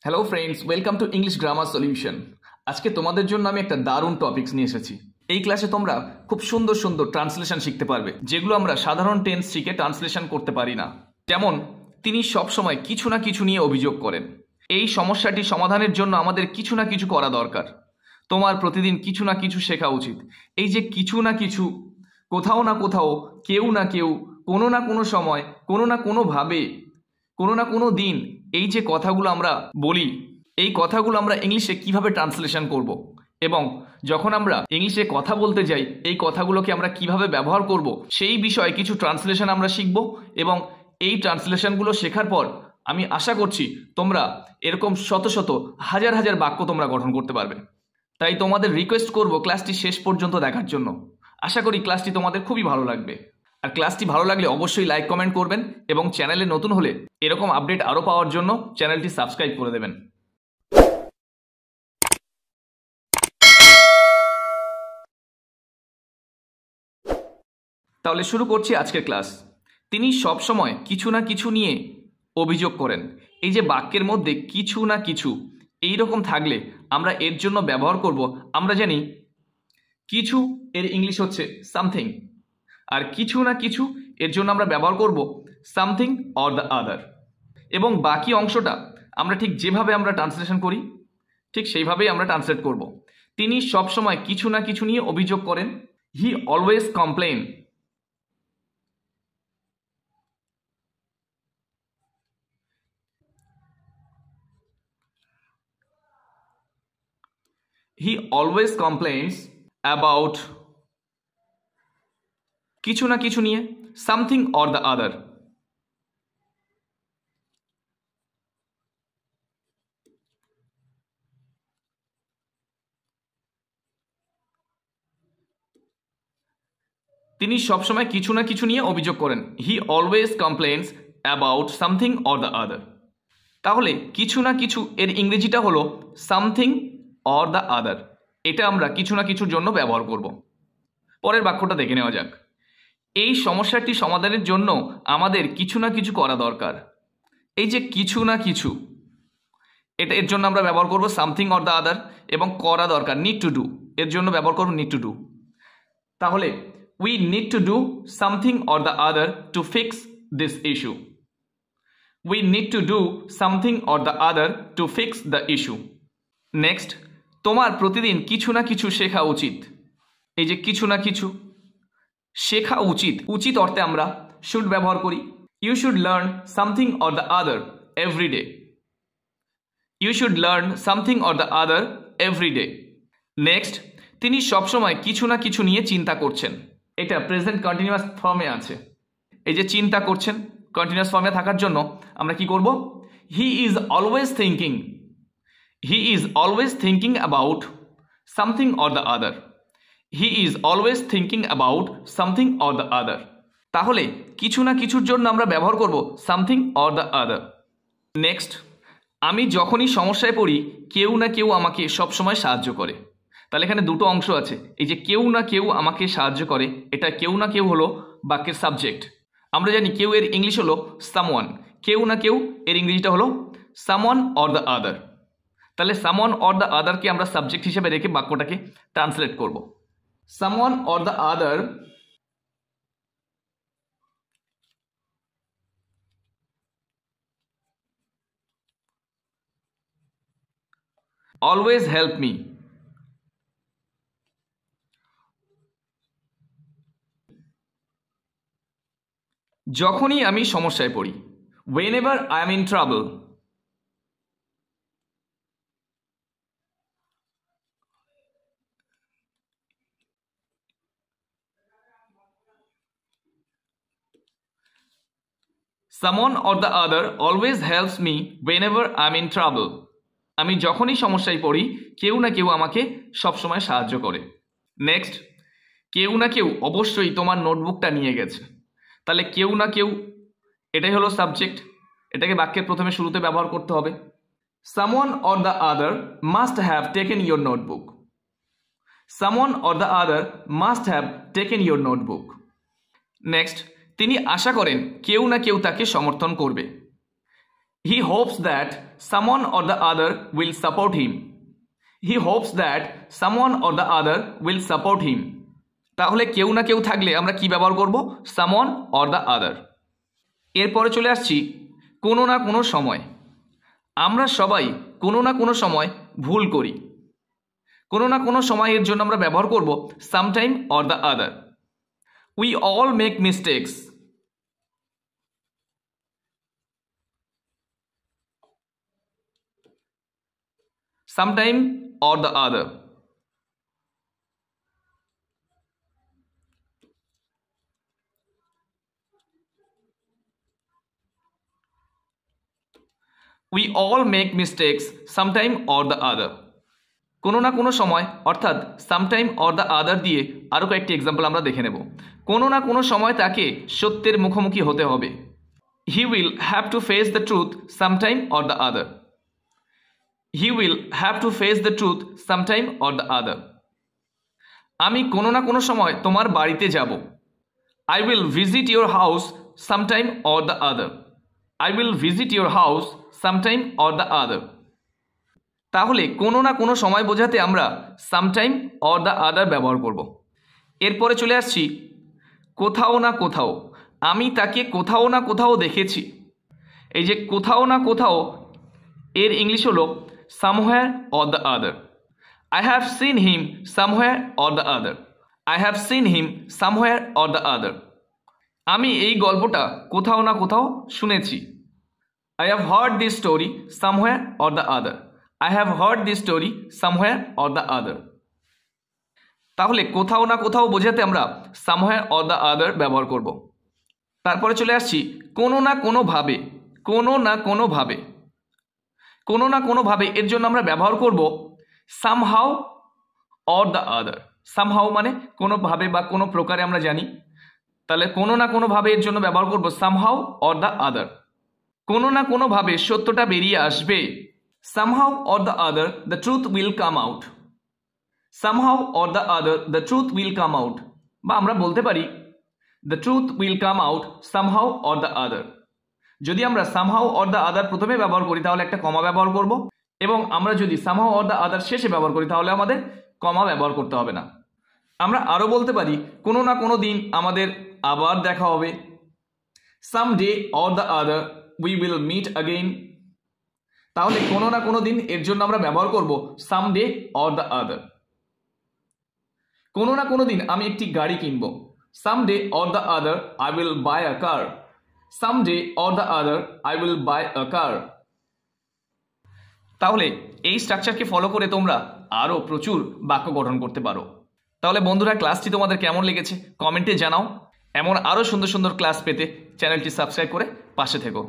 Hello friends, welcome to English grammar solution. আজকে তোমাদের জন্য আমি একটা দারুণ টপিকস নিয়ে এসেছি। এই ক্লাসে তোমরা খুব সুন্দর সুন্দর ট্রান্সলেশন শিখতে পারবে, যেগুলো আমরা সাধারণ টেন্স শিখে ট্রান্সলেশন করতে পারি না। যেমন, তিনি সব সময় কিছু না কিছু নিয়ে অভিযোগ করেন। এই সমস্যাটি সমাধানের জন্য আমাদের কিছু না কিছু করা দরকার। তোমার প্রতিদিন কিছু না কিছু শেখা উচিত। এই যে কিছু না কিছু, কোথাও না কোথাও, কেউ না কেউ, কোনো না কোনো সময়, কোনো না কোনোভাবে, কোনো না কোনো দিন, এই যে কথাগুলো আমরা বলি, এই কথাগুলো আমরা ইংলিশে কিভাবে ট্রান্সলেশন করব, এবং যখন আমরা ইংলিশে কথা বলতে যাই এই কথাগুলোকে আমরা কিভাবে ব্যবহার করব, সেই বিষয়ে কিছু ট্রান্সলেশন আমরা শিখব। এবং এই ট্রান্সলেশনগুলো শেখার পর আমি আশা করছি তোমরা এরকম শত শত হাজার হাজার বাক্য তোমরা গঠন করতে পারবে। তাই তোমাদের রিকোয়েস্ট করব ক্লাসটি শেষ পর্যন্ত দেখার জন্য। আশা করি ক্লাসটি তোমাদের খুবই ভালো লাগবে। আর ক্লাসটি ভালো লাগলে অবশ্যই লাইক কমেন্ট করবেন, এবং চ্যানেলে নতুন হলে এরকম আপডেট আরও পাওয়ার জন্য চ্যানেলটি সাবস্ক্রাইব করে দেবেন। তাহলে শুরু করছি আজকের ক্লাস। তিনি সব সময় কিছু না কিছু নিয়ে অভিযোগ করেন। এই যে বাক্যের মধ্যে কিছু না কিছু এই রকম থাকলে আমরা এর জন্য ব্যবহার করব, আমরা জানি কিছু এর ইংলিশ হচ্ছে সামথিং, আর কিছু না কিছু এর জন্য আমরা ব্যবহার করব সামথিং অর দ্য আদার। এবং বাকি অংশটা আমরা ঠিক যেভাবে আমরা ট্রান্সলেশন করি ঠিক সেইভাবেই আমরা ট্রান্সলেট করব। তিনি সব সময় কিছু না কিছু নিয়ে অভিযোগ করেন। He always complain. He always complains about কিছু না কিছু নিয়ে something or the other। তিনি সবসময় কিছু না কিছু নিয়ে অভিযোগ করেন। He always complains about something or the other। তাহলে কিছু না কিছু এর ইংরেজিটা হলো something or the other। এটা আমরা কিছু না কিছুর জন্য ব্যবহার করব। পরের বাক্যটা দেখে নেওয়া যাক। এই সমস্যাটি সমাধানের জন্য আমাদের কিছু না কিছু করা দরকার। এই যে কিছু না কিছু, এটা এর জন্য আমরা ব্যবহার করব সামথিং অর দ্য আদার, এবং করা দরকার নিড টু ডু, এর জন্য ব্যবহার করব নিড টু ডু। তাহলে we need to do something or the other to fix this issue. We need to do something or the other to fix the issue. Next, তোমার প্রতিদিন কিছু না কিছু শেখা উচিত। এই যে কিছু না কিছু শেখা উচিত, উচিত অর্থে আমরা শুড ব্যবহার করি। You should learn something or the other every day. You should learn something or the other every day. Next, তিনি সবসময় কিছু না কিছু নিয়ে চিন্তা করছেন। এটা প্রেজেন্ট কন্টিনিউয়াস ফর্মে আছে। এই যে চিন্তা করছেন, কন্টিনিউয়াস ফর্মে থাকার জন্য আমরা কি করব? He is always thinking. He is always thinking about something or the other. He is always thinking about something or the আদার। তাহলে কিছু না কিছুর জন্য আমরা ব্যবহার করব something or the other. Next, আমি যখনই সমস্যায় পড়ি কেউ না কেউ আমাকে সবসময় সাহায্য করে। তাহলে এখানে দুটো অংশ আছে। এই যে কেউ না কেউ আমাকে সাহায্য করে, এটা কেউ না কেউ হলো বাক্যের সাবজেক্ট। আমরা জানি কেউ এর ইংলিশ হলো সামওয়ান। কেউ না কেউ এর ইংরেজিটা হলো সামওয়ান অর দ্য আদার। তাহলে সামওয়ান অর দ্য আদারকে আমরা সাবজেক্ট হিসেবে রেখে বাক্যটাকে ট্রান্সলেট করব। Someone or the other always help me। যখনই আমি সমস্যায় পড়ি, whenever I am in trouble। Someone or the other always helps me whenever I'm in trouble। আমি যখনই সমস্যায় পড়ি কেউ না কেউ আমাকে সবসময় সাহায্য করে। নেক্সট, কেউ না কেউ অবশ্যই তোমার নোটবুকটা নিয়ে গেছে। তাহলে কেউ না কেউ এটাই হলো সাবজেক্ট। এটাকে বাক্যের প্রথমে শুরুতে ব্যবহার করতে হবে। Someone or the other must have taken your notebook। Someone or the other must have taken your notebook। Next, তিনি আশা করেন কেউ না কেউ তাকে সমর্থন করবে। He hopes that someone or the other will support him. He hopes that someone or the other will support him. তাহলে কেউ না কেউ থাকলে আমরা কি ব্যবহার করব? someone or the other. এরপরে চলে আসছি কোনো না কোনো সময়। আমরা সবাই কোনো না কোনো সময় ভুল করি। কোনো না কোনো সময় এর জন্য আমরা ব্যবহার করব sometime or the other. We all make mistakes. Sometime or the other. We all make mistakes sometime or the other. কোনো না কোনো সময় অর্থাৎ sometime or the other দিয়ে আরও কয়েকটি এক্সাম্পল আমরা দেখে নেব। কোনো না কোনো সময় তাকে সত্যের মুখোমুখি হতে হবে। He will have to face the truth sometime or the other. He will have to face the truth sometime or the other. আমি কোনো না কোনো সময় তোমার বাড়িতে যাব। I will visit your house sometime or the other. I will visit your house sometime or the other. তাহলে কোনো না কোনো সময় বোঝাতে আমরা sometime or the other ব্যবহার করব। এরপরে চলে আসছি কোথাও না কোথাও। আমি তাকে কোথাও না কোথাও দেখেছি। এই যে কোথাও না কোথাও এর ইংলিশ হলো somewhere or the other. I have seen him somewhere or the other. I have seen him somewhere or the other. আমি এই গল্পটা কোথাও না কোথাও শুনেছি। I have heard this story somewhere or the other. I have heard this story somewhere or the other. তাহলে কোথাও না কোথাও বোঝাতে আমরা somewhere or the other ব্যবহার করব। তারপরে চলে আসছি কোনো না কোনোভাবে। কোনো না কোনোভাবে। কোনো না কোনোভাবে এর জন্য আমরা ব্যবহার করব somehow or the other. somehow মানে কোনোভাবে বা কোনো প্রকারে আমরা জানি। তাহলে কোনো না কোনোভাবে এর জন্য ব্যবহার করব somehow or the other. কোনো না কোনোভাবে সত্যটা বেরিয়ে আসবে। somehow or the other the truth will come out. somehow or the other the truth will come out. বা আমরা বলতে পারি the truth will come out somehow or the other. যদি আমরা somehow or the other প্রথমে ব্যবহার করি তাহলে একটা কমা ব্যবহার করব এবং আমরা যদি somehow or the other শেষে ব্যবহার করি তাহলে আমাদের কমা ব্যবহার করতে হবে না। আমরা আরও বলতে পারি কোনো না কোনো দিন আমাদের আবার দেখা হবে। someday or the other we will meet again. তাহলে কোনো না কোনো দিন এর জন্য আমরা ব্যবহার করব someday or the other. কোনো না কোনো দিন আমি একটি গাড়ি কিনব। someday or the other I will buy a car. someday or the other I will buy a car. তাহলে এই স্ট্রাকচারকে ফলো করে তোমরা আরও প্রচুর বাক্য গঠন করতে পারো। তাহলে বন্ধুরা ক্লাসটি তোমাদের কেমন লেগেছে কমেন্টে জানাও। এমন আরও সুন্দর সুন্দর ক্লাস পেতে চ্যানেলটি সাবস্ক্রাইব করে পাশে থেকো।